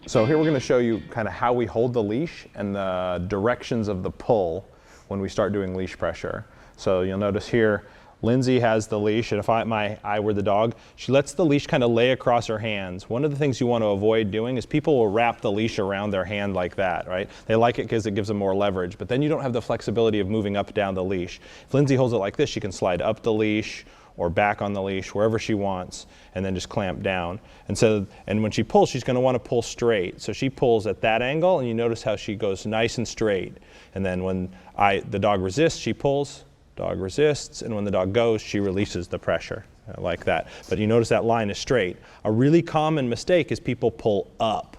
So here we're going to show you kind of how we hold the leash and the directions of the pull when we start doing leash pressure. So you'll notice here, Lindsay has the leash, and if I were the dog, she lets the leash kind of lay across her hands. One of the things you want to avoid doing is people will wrap the leash around their hand like that, right? They like it because it gives them more leverage, but then you don't have the flexibility of moving up and down the leash. If Lindsay holds it like this, she can slide up the leash or back on the leash, wherever she wants, and then just clamp down. And when she pulls, she's gonna wanna pull straight. So she pulls at that angle, and you notice how she goes nice and straight. And then when the dog resists, she pulls, dog resists, and when the dog goes, she releases the pressure, like that. But you notice that line is straight. A really common mistake is people pull up.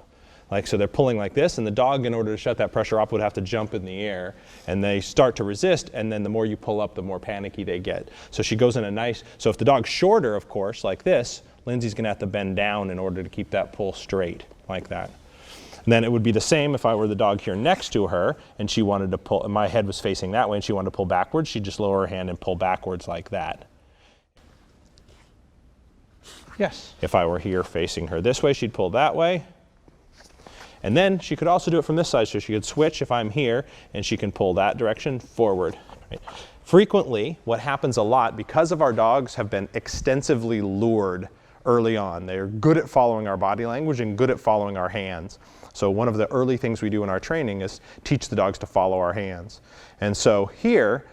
So they're pulling like this, and the dog, in order to shut that pressure off, would have to jump in the air, and they start to resist, and then the more you pull up, the more panicky they get. So she goes in a nice, so if the dog's shorter, of course, like this, Lindsay's gonna have to bend down in order to keep that pull straight, like that. And then it would be the same if I were the dog here next to her, and she wanted to pull, and my head was facing that way, and she wanted to pull backwards, she'd just lower her hand and pull backwards like that. Yes. If I were here facing her this way, she'd pull that way. And then she could also do it from this side, so she could switch if I'm here, and she can pull that direction forward. Right? Frequently, what happens a lot, because of our dogs have been extensively lured early on, they're good at following our body language and good at following our hands. So one of the early things we do in our training is teach the dogs to follow our hands. And so here,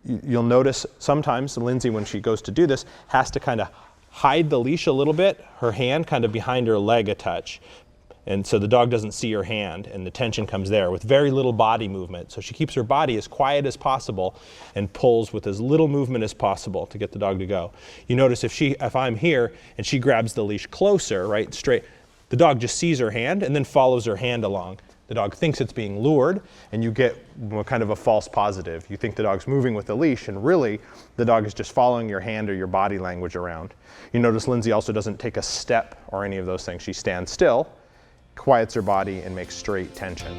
you'll notice sometimes Lindsay, when she goes to do this, has to kind of hide the leash a little bit, her hand kind of behind her leg a touch. And so the dog doesn't see her hand, and the tension comes there with very little body movement. So she keeps her body as quiet as possible and pulls with as little movement as possible to get the dog to go. You notice if I'm here and she grabs the leash closer, right, straight, the dog just sees her hand and then follows her hand along. The dog thinks it's being lured, and you get kind of a false positive. You think the dog's moving with the leash, and really the dog is just following your hand or your body language around. You notice Lindsay also doesn't take a step or any of those things. She stands still, quiets her body, and makes straight tension.